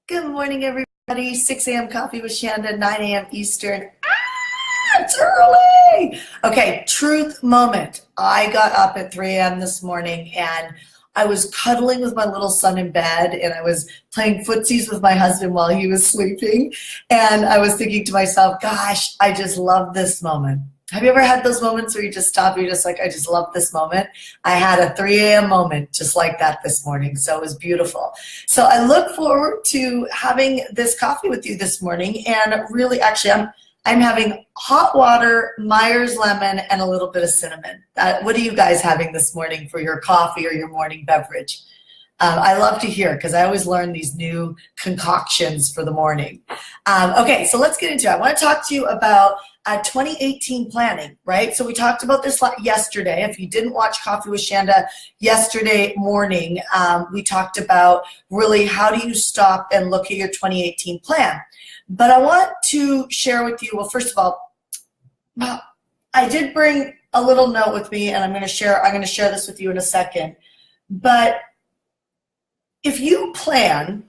Good morning, everybody. 6 a.m. coffee with Shanda, 9 a.m. Eastern. It's early. Okay, truth moment. I got up at 3 a.m. this morning and I was cuddling with my little son in bed and I was playing footsies with my husband while he was sleeping. And I was thinking to myself, gosh, I just love this moment. Have you ever had those moments where you just stop, you're just like, I just love this moment? I had a 3 a.m. moment just like that this morning, so it was beautiful. So I look forward to having this coffee with you this morning, and really, actually, I'm having hot water, Myers lemon, and a little bit of cinnamon. What are you guys having this morning for your coffee or your morning beverage? I love to hear because I always learn these new concoctions for the morning. Okay, so let's get into it. I want to talk to you about 2018 planning, right? So we talked about this yesterday. If you didn't watch Coffee with Shanda yesterday morning, we talked about really how do you stop and look at your 2018 plan. But I want to share with you, well, first of all, I did bring a little note with me, and I'm going to share this with you in a second. But if you plan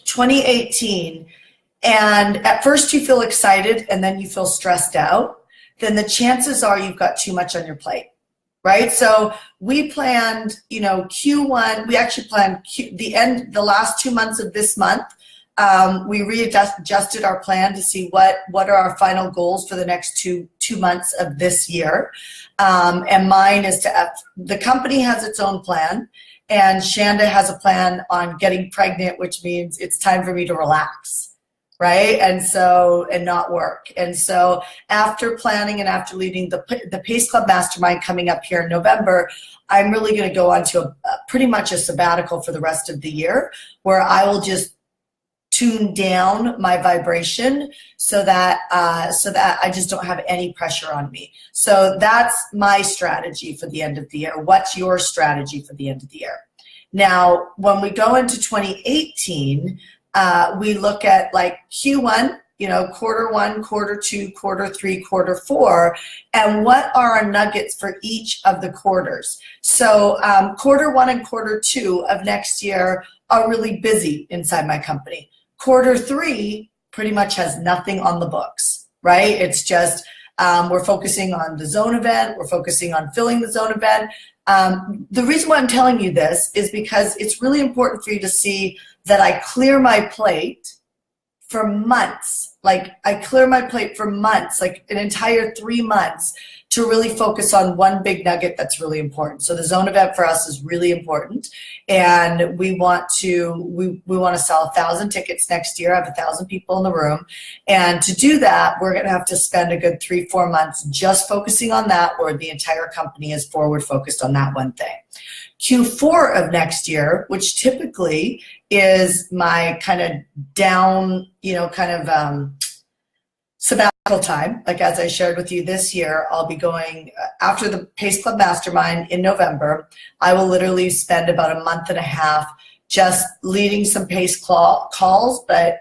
2018 and at first you feel excited and then you feel stressed out, then the chances are you've got too much on your plate, right? So we planned, Q1, we actually planned the last 2 months of this month. We readjusted our plan to see what are our final goals for the next two months of this year. And mine is the company has its own plan, and Shanda has a plan on getting pregnant, which means it's time for me to relax, right? And not work. And so after planning and after leading the Pace Club Mastermind coming up here in November, I'm really going to go on to pretty much a sabbatical for the rest of the year, where I will just tune down my vibration so that I just don't have any pressure on me. So that's my strategy for the end of the year. What's your strategy for the end of the year? Now, when we go into 2018, we look at like Q1, quarter one, quarter two, quarter three, quarter four, and what are our nuggets for each of the quarters. So quarter one and quarter two of next year are really busy inside my company. Quarter three pretty much has nothing on the books, right? It's just we're focusing on the zone event. We're focusing on filling the zone event. The reason why I'm telling you this is because it's really important for you to see that I clear my plate for months. Like I clear my plate for months, like an entire 3 months, to really focus on one big nugget that's really important. So the zone event for us is really important, and we want to sell 1,000 tickets next year. I have 1,000 people in the room, and to do that, we're going to have to spend a good 3-4 months just focusing on that, where the entire company is forward focused on that one thing. Q4 of next year, which typically is my kind of down, sabbatical time. Like as I shared with you this year, I'll be going after the Pace Club Mastermind in November. I will literally spend about a month and a half just leading some Pace calls, but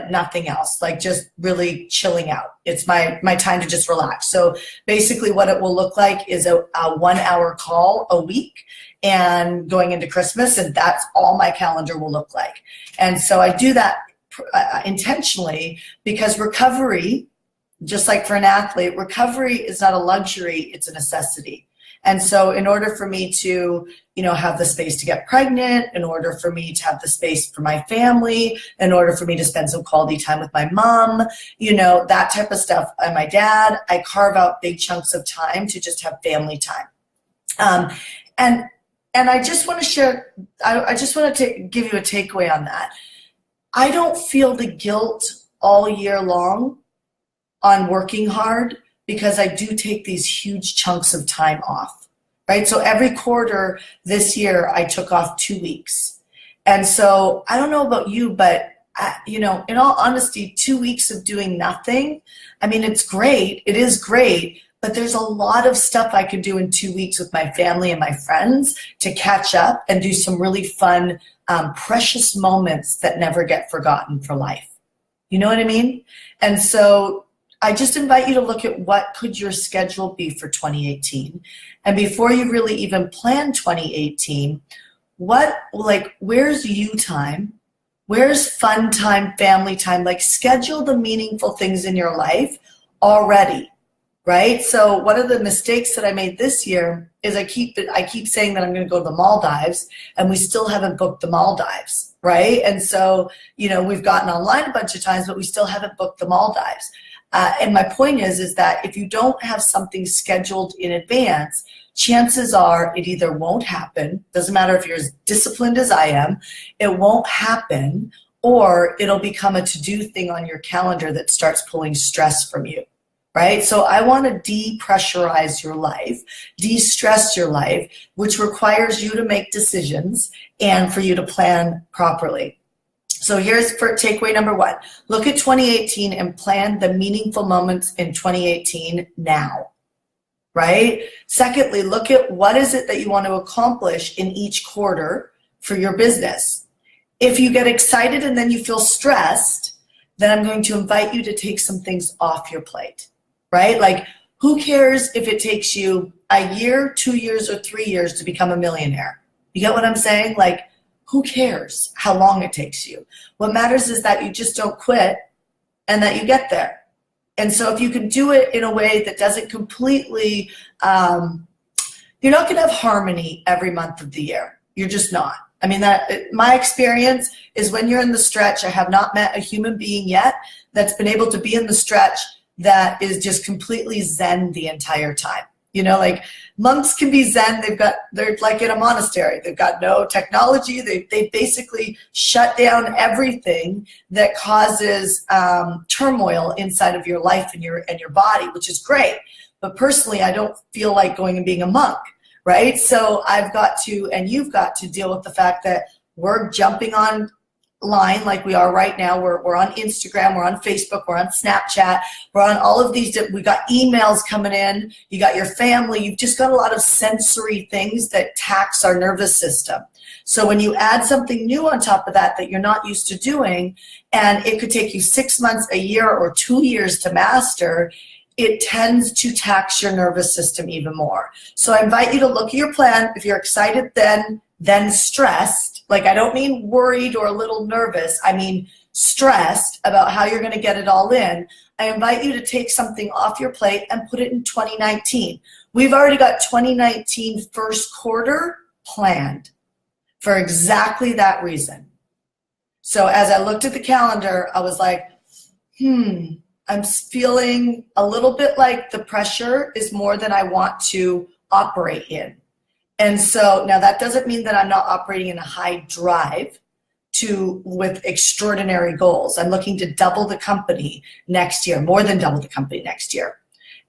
nothing else, like just really chilling out. It's my time to just relax. So basically what it will look like is a 1-hour call a week, and going into Christmas, and that's all my calendar will look like. And so I do that intentionally because recovery, just like for an athlete, recovery is not a luxury, it's a necessity. And so in order for me to, have the space to get pregnant, in order for me to have the space for my family, in order for me to spend some quality time with my mom, that type of stuff, and my dad, I carve out big chunks of time to just have family time. And I just want to share, I just want to give you a takeaway on that. I don't feel the guilt all year long on working hard because I do take these huge chunks of time off, right? So every quarter this year, I took off 2 weeks. And so I don't know about you, but in all honesty, 2 weeks of doing nothing, it's great. It is great. But there's a lot of stuff I could do in 2 weeks with my family and my friends to catch up and do some really fun, precious moments that never get forgotten for life. You know what I mean? And so I just invite you to look at what could your schedule be for 2018. And before you really even plan 2018, where's you time? Where's fun time, family time? Like, schedule the meaningful things in your life already, right? So one of the mistakes that I made this year is I keep saying that I'm going to go to the Maldives, and we still haven't booked the Maldives, right? And so, we've gotten online a bunch of times, but we still haven't booked the Maldives. And my point is that if you don't have something scheduled in advance, chances are it either won't happen, doesn't matter if you're as disciplined as I am, it won't happen, or it'll become a to-do thing on your calendar that starts pulling stress from you, right? So I want to de-pressurize your life, de-stress your life, which requires you to make decisions and for you to plan properly. So here's for takeaway number 1. Look at 2018 and plan the meaningful moments in 2018 now, right? Secondly, look at what is it that you want to accomplish in each quarter for your business. If you get excited and then you feel stressed, then I'm going to invite you to take some things off your plate, right? Like, who cares if it takes you a year, 2 years, or 3 years to become a millionaire? You get what I'm saying? Like, who cares how long it takes you? What matters is that you just don't quit and that you get there. And so if you can do it in a way that doesn't completely, you're not going to have harmony every month of the year. You're just not. I mean, my experience is when you're in the stretch, I have not met a human being yet that's been able to be in the stretch that is just completely zen the entire time. Like, monks can be zen. They're like in a monastery. They've got no technology. They basically shut down everything that causes turmoil inside of your life and your body, which is great. But personally, I don't feel like going and being a monk, right? So I've got to, and you've got to deal with the fact that we're jumping on line like we are right now. We're on Instagram, we're on Facebook, we're on Snapchat, we're on all of these. We got emails coming in, you got your family, you've just got a lot of sensory things that tax our nervous system. So when you add something new on top of that you're not used to doing, and it could take you 6 months, a year, or 2 years to master, it tends to tax your nervous system even more. So I invite you to look at your plan. If you're excited, then stressed. Like, I don't mean worried or a little nervous. I mean stressed about how you're going to get it all in. I invite you to take something off your plate and put it in 2019. We've already got 2019 first quarter planned for exactly that reason. So as I looked at the calendar, I was like, I'm feeling a little bit like the pressure is more than I want to operate in. And so now that doesn't mean that I'm not operating in a high drive with extraordinary goals. I'm looking to double the company next year, more than double the company next year.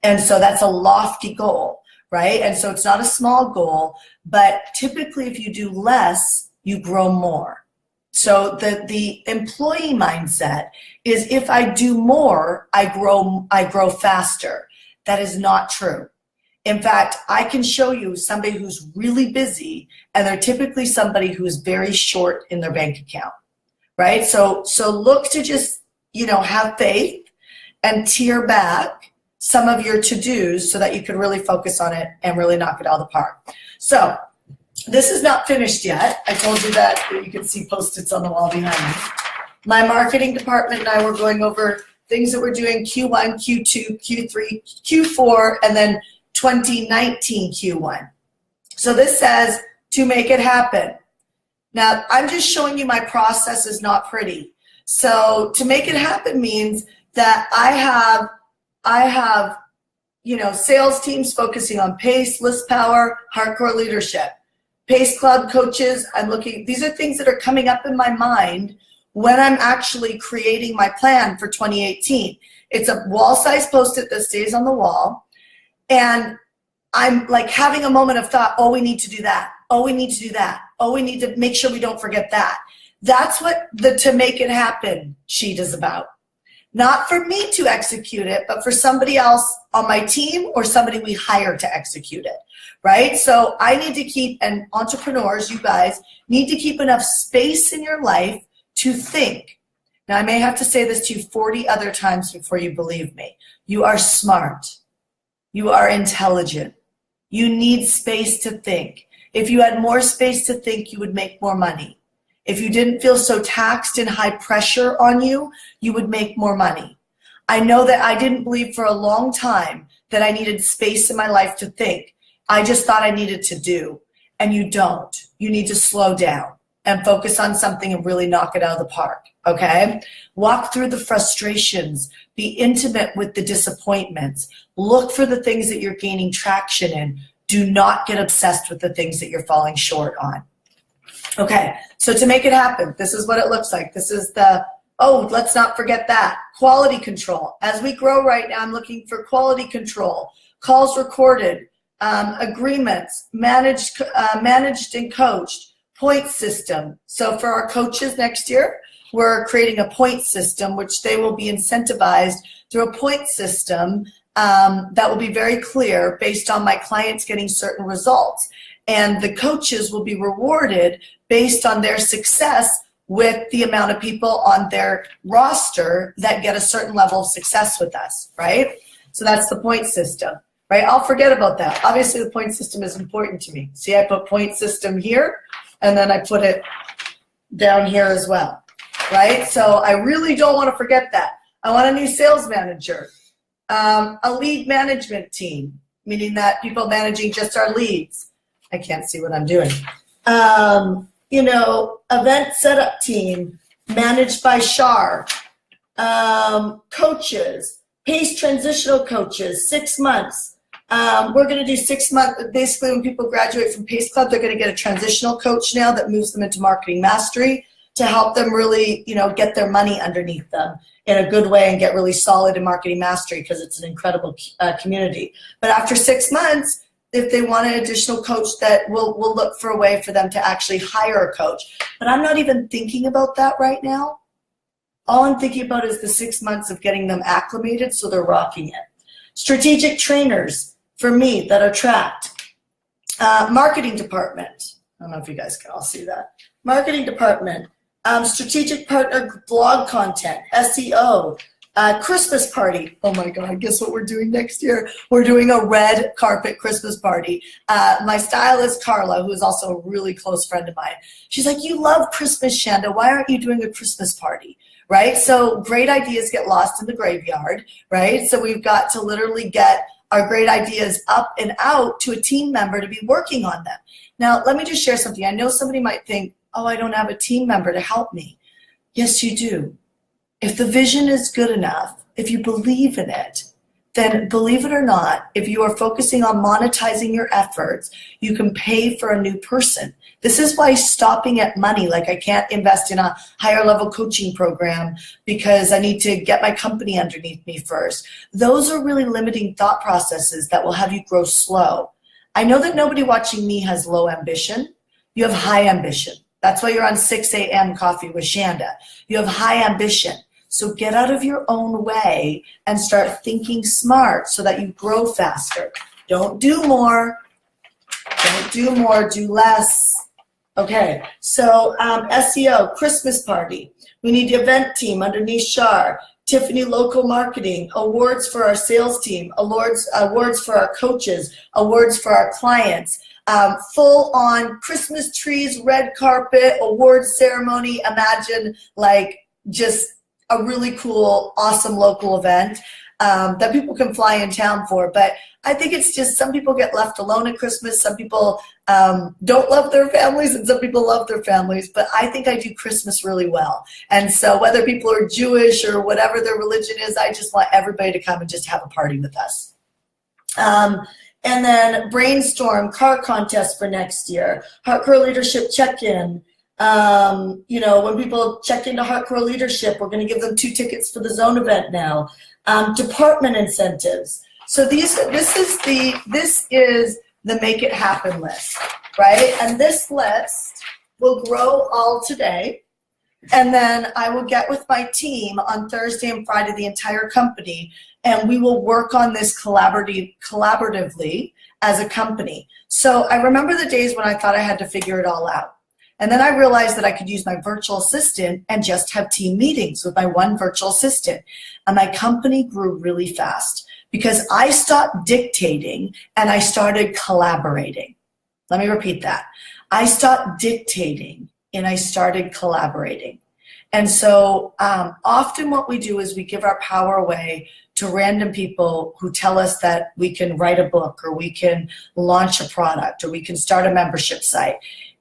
And so that's a lofty goal, right? And so it's not a small goal, but typically if you do less, you grow more. So the employee mindset is, if I do more, I grow faster. That is not true. In fact, I can show you somebody who's really busy, and they're typically somebody who's very short in their bank account, right? So look to just, have faith and tear back some of your to-dos so that you can really focus on it and really knock it out of the park. So this is not finished yet. I told you that you can see Post-its on the wall behind me. My marketing department and I were going over things that we're doing Q1, Q2, Q3, Q4, and then 2019 Q1. So this says to make it happen. Now, I'm just showing you my process is not pretty. So to make it happen means that I have sales teams focusing on pace, list power, HeartCore leadership. Pace Club coaches, these are things that are coming up in my mind when I'm actually creating my plan for 2018. It's a wall-size Post-it that stays on the wall. And I'm like having a moment of thought, we need to do that. We need to do that. We need to make sure we don't forget that. That's what the to make it happen sheet is about. Not for me to execute it, but for somebody else on my team or somebody we hire to execute it, right? So I need to keep, and entrepreneurs, you guys, need to keep enough space in your life to think. Now, I may have to say this to you 40 other times before you believe me. You are smart. You are intelligent. You need space to think. If you had more space to think, you would make more money. If you didn't feel so taxed and high pressure on you, you would make more money. I know that I didn't believe for a long time that I needed space in my life to think. I just thought I needed to do. And you don't. You need to slow down and focus on something and really knock it out of the park, okay? Walk through the frustrations. Be intimate with the disappointments. Look for the things that you're gaining traction in. Do not get obsessed with the things that you're falling short on. Okay, so to make it happen, this is what it looks like. This is the, oh, let's not forget that. Quality control. As we grow right now, I'm looking for quality control, calls recorded, agreements, managed and coached, point system. So for our coaches next year, we're creating a point system, which they will be incentivized through a point system that will be very clear based on my clients getting certain results. And the coaches will be rewarded based on their success with the amount of people on their roster that get a certain level of success with us, right? So that's the point system, right? I'll forget about that. Obviously, the point system is important to me. See, I put point system here, and then I put it down here as well, right? So I really don't want to forget that. I want a new sales manager, a lead management team, meaning that people managing just our leads. I can't see what I'm doing. Event setup team managed by Shar, coaches, PACE transitional coaches, 6 months. We're going to do 6 months. Basically, when people graduate from PACE Club, they're going to get a transitional coach now that moves them into marketing mastery to help them really, get their money underneath them in a good way and get really solid in marketing mastery because it's an incredible community. But after 6 months, if they want an additional coach, that we'll look for a way for them to actually hire a coach. But I'm not even thinking about that right now. All I'm thinking about is the 6 months of getting them acclimated so they're rocking it. Strategic trainers for me that are tracked. Marketing department. I don't know if you guys can all see that. Marketing department. Strategic partner blog content, SEO. Christmas party. Oh my God, guess what we're doing next year? We're doing a red carpet Christmas party. My stylist, Carla, who is also a really close friend of mine, she's like, you love Christmas, Shanda. Why aren't you doing a Christmas party? Right? So great ideas get lost in the graveyard, right? So we've got to literally get our great ideas up and out to a team member to be working on them. Now, let me just share something. I know somebody might think, oh, I don't have a team member to help me. Yes, you do. If the vision is good enough, if you believe in it, then believe it or not, if you are focusing on monetizing your efforts, you can pay for a new person. This is why stopping at money, like I can't invest in a higher level coaching program because I need to get my company underneath me first. Those are really limiting thought processes that will have you grow slow. I know that nobody watching me has low ambition. You have high ambition. That's why you're on 6 a.m. Coffee with Shanda. You have high ambition. So get out of your own way and start thinking smart so that you grow faster. Don't do more. Don't do more. Do less. Okay. So SEO, Christmas party. We need the event team underneath Shar. Tiffany local marketing. Awards for our sales team. Awards for our coaches. Awards for our clients. Full on Christmas trees, red carpet, awards ceremony. Imagine like just a really cool, awesome local event that people can fly in town for. But I think it's just some people get left alone at Christmas. Some people don't love their families and some people love their families. But I think I do Christmas really well. And so whether people are Jewish or whatever their religion is, I just want everybody to come and just have a party with us. And then brainstorm, car contest for next year, HeartCore leadership check-in. When people check into HeartCore leadership, we're going to give them 2 tickets for the zone event now. Department incentives. So this is the make it happen list, right? And this list will grow all today. And then I will get with my team on Thursday and Friday, the entire company, and we will work on this collaboratively as a company. So I remember the days when I thought I had to figure it all out. And then I realized that I could use my virtual assistant and just have team meetings with my one virtual assistant. And my company grew really fast because I stopped dictating and I started collaborating. Let me repeat that. I stopped dictating and I started collaborating. And so often what we do is we give our power away to random people who tell us that we can write a book, or we can launch a product, or we can start a membership site.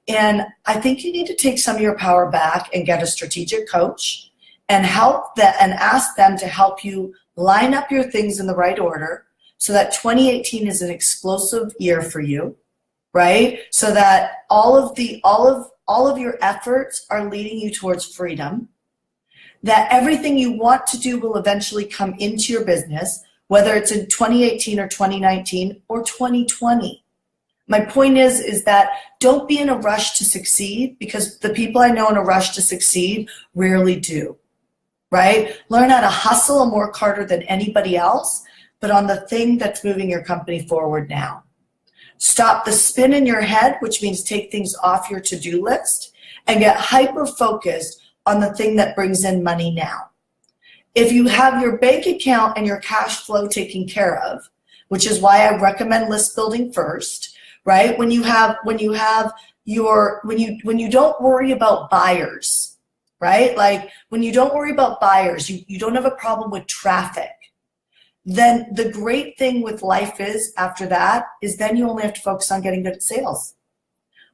And I think you need to take some of your power back and get a strategic coach and ask them to help you line up your things in the right order so that 2018 is an explosive year for you, right? So that all of your efforts are leading you towards freedom, that everything you want to do will eventually come into your business, whether it's in 2018 or 2019 or 2020. My point is that don't be in a rush to succeed, because the people I know in a rush to succeed rarely do, right? Learn how to hustle and work harder than anybody else, but on the thing that's moving your company forward now. Stop the spin in your head, which means take things off your to-do list, and get hyper-focused on the thing that brings in money now. If you have your bank account and your cash flow taken care of, which is why I recommend list building first, right? When you don't worry about buyers, right? Like when you don't worry about buyers, you don't have a problem with traffic. Then the great thing with life is, after that, is then you only have to focus on getting good at sales.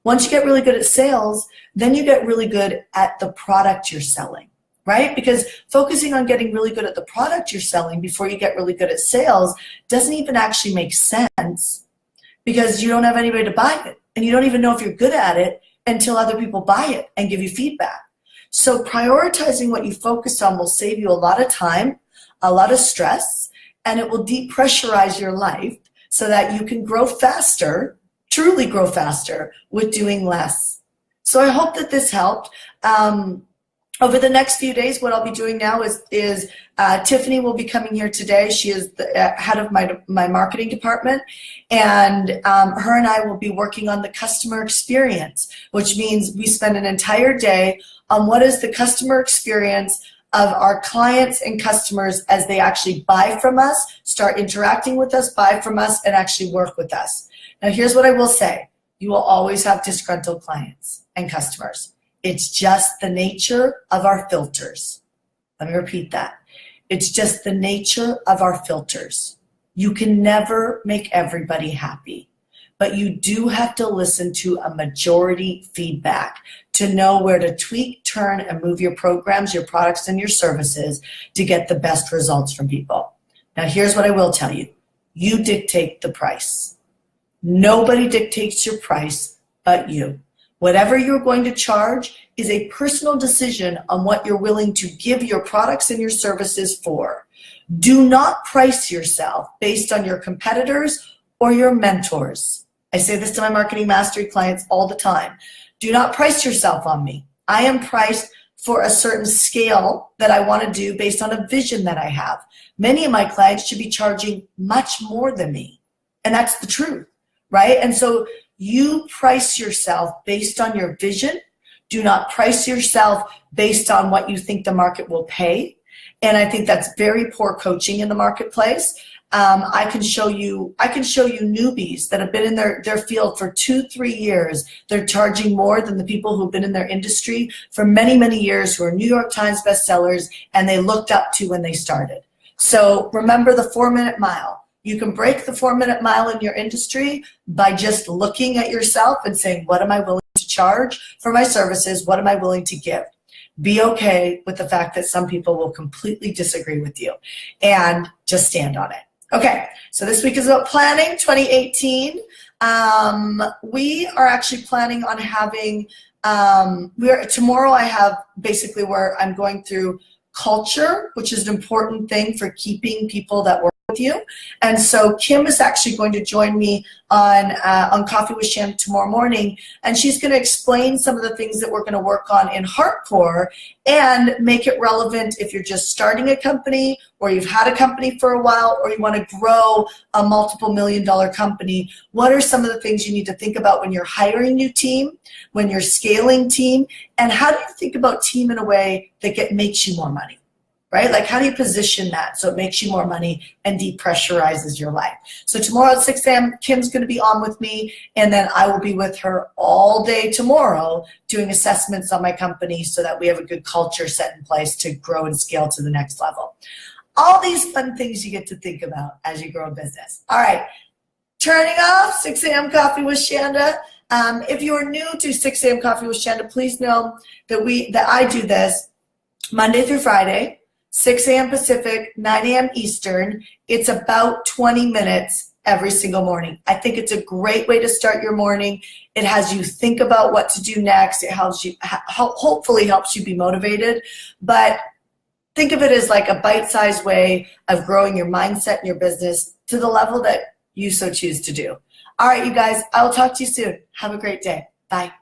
Once you get really good at sales, then you get really good at the product you're selling, right? Because focusing on getting really good at the product you're selling before you get really good at sales doesn't even actually make sense, because you don't have anybody to buy it. And you don't even know if you're good at it until other people buy it and give you feedback. So prioritizing what you focus on will save you a lot of time, a lot of stress, and it will depressurize your life so that you can grow faster, truly grow faster, with doing less. So I hope that this helped. Over the next few days, what I'll be doing now is Tiffany will be coming here today. She is the head of my marketing department, and her and I will be working on the customer experience, which means we spend an entire day on what is the customer experience of our clients and customers as they actually buy from us, start interacting with us, buy from us, and actually work with us. Now, here's what I will say. You will always have disgruntled clients and customers. It's just the nature of our filters. Let me repeat that. It's just the nature of our filters. You can never make everybody happy, but you do have to listen to a majority feedback to know where to tweak, turn, and move your programs, your products, and your services to get the best results from people. Now, here's what I will tell you. You dictate the price. Nobody dictates your price but you. Whatever you're going to charge is a personal decision on what you're willing to give your products and your services for. Do not price yourself based on your competitors or your mentors. I say this to my marketing mastery clients all the time. Do not price yourself on me. I am priced for a certain scale that I want to do based on a vision that I have. Many of my clients should be charging much more than me, and that's the truth, right? And so you price yourself based on your vision. Do not price yourself based on what you think the market will pay. And I think that's very poor coaching in the marketplace. I can show you newbies that have been in their field for 2-3 years. They're charging more than the people who've been in their industry for many, many years, who are New York Times bestsellers, and they looked up to when they started. So remember the 4-minute mile. You can break the 4-minute mile in your industry by just looking at yourself and saying, what am I willing to charge for my services? What am I willing to give? Be okay with the fact that some people will completely disagree with you, and just stand on it. Okay, so this week is about planning 2018. We are actually planning on having, tomorrow I have basically where I'm going through culture, which is an important thing for keeping people that work with you. And so Kim is actually going to join me on Coffee with Shanda tomorrow morning, and she's going to explain some of the things that we're going to work on in HeartCore and make it relevant if you're just starting a company, or you've had a company for a while, or you want to grow a multiple $million-dollar company. What are some of the things you need to think about when you're hiring new team, when you're scaling team, and how do you think about team in a way that makes you more money? right? Like, how do you position that so it makes you more money and depressurizes your life? So tomorrow at 6 a.m., Kim's going to be on with me, and then I will be with her all day tomorrow doing assessments on my company so that we have a good culture set in place to grow and scale to the next level. All these fun things you get to think about as you grow a business. All right, turning off 6 a.m. Coffee with Shanda. If you are new to 6 a.m. Coffee with Shanda, please know that I do this Monday through Friday, 6 a.m. Pacific, 9 a.m. Eastern. It's about 20 minutes every single morning. I think it's a great way to start your morning. It has you think about what to do next. It helps you, hopefully helps you be motivated. But think of it as like a bite-sized way of growing your mindset and your business to the level that you so choose to do. All right, you guys, I will talk to you soon. Have a great day. Bye.